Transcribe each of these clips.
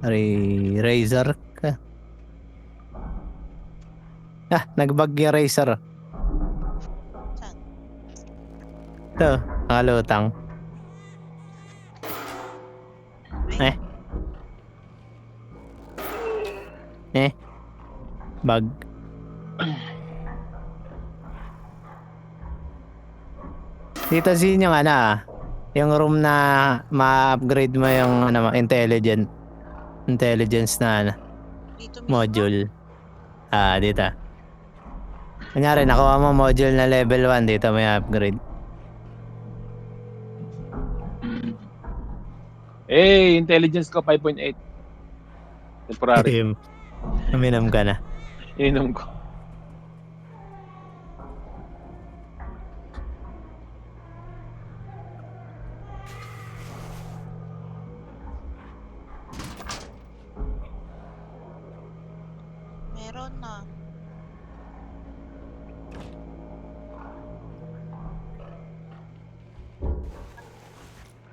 Razor ka. Nagbag yung Razor. Saan? Ito, nakalutang. Bag. Dito sin yung yung room na ma-upgrade mo yung intelligence na Dito mismo? module. Dito. Kunyari, nakuha mo module na level 1, dito may upgrade. Intelligence ko 5.8. Temporary. Uminom ka na. Inom ko. Meron na.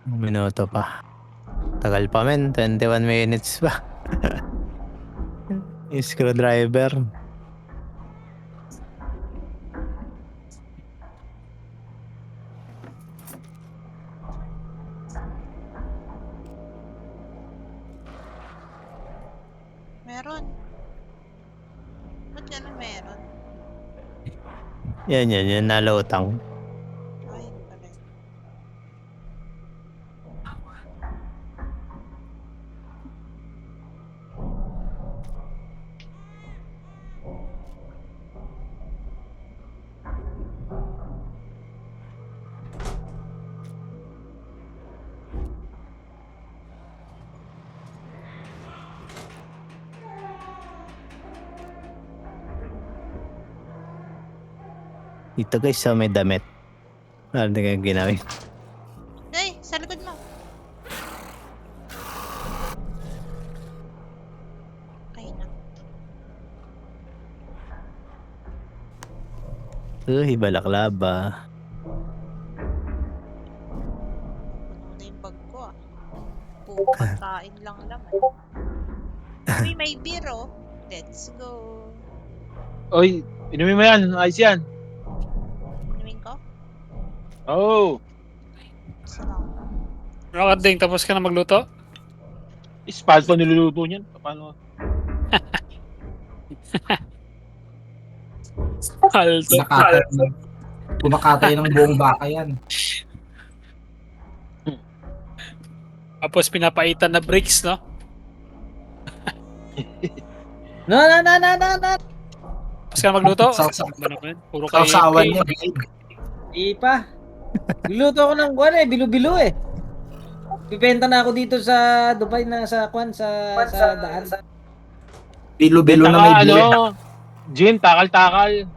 Minuto pa. Tagal pa men, 21 minutes pa. Yung screwdriver. Meron. Ba't ganun meron? Yan, nalutang. Ay, pala. Dito guys, may damit. Ano kayo ginawin? Hey, sa likod mo. Okay na. Balaklava. Puno na yung bag ko Puro pagkain lang laman. Uy, may beer Let's go. Oy, inumin mo yan. Ayos yan. Inumin ko? Oh. Ding, tapos ka na magluto? Spaz pa niluluto niyan. Paano? Alto. Kumakatay ng buong baka yan. Tapos pinapaitan na bricks, no? No. Tapos ka na magluto? Puro kayo. Sausawan niya, babe. Ipa. Niluto ako ng bilo-bilo Bibenta na ako dito sa Dubai na sa daan. Bilo-bilo na may beer. Gin, takal-takal.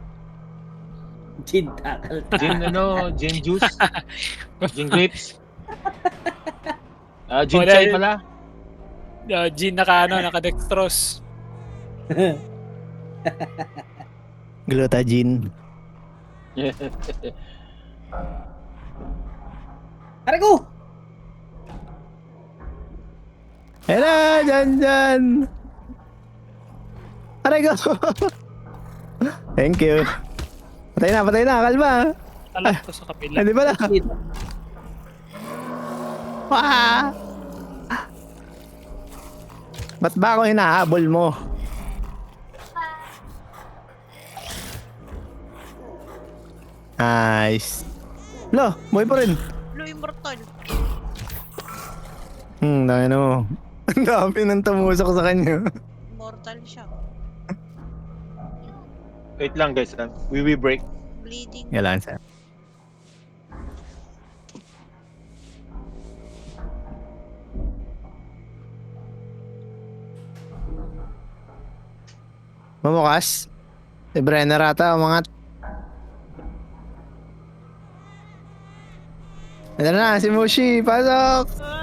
Gin takal. Gin juice. Gin grapes. Gin chai pala. Gin naka-dextrose. Glutagin. Aray ko! Hello, dyan. Aray ko. Thank you. Patay na, kalma. Alam ko sa kapila. Hindi pala. Ba't ba ako hinahabol mo? Nice. Lo, buhay pa rin. Blue Immortal. Dami na mo. Ang dami nang tumusok sa kanya. Immortal siya. Wait lang guys. We will break. Bleeding. Kailangan sir. Mamukas. Si Brenner ata, umangat. Ito na, si Mushi. Pasok!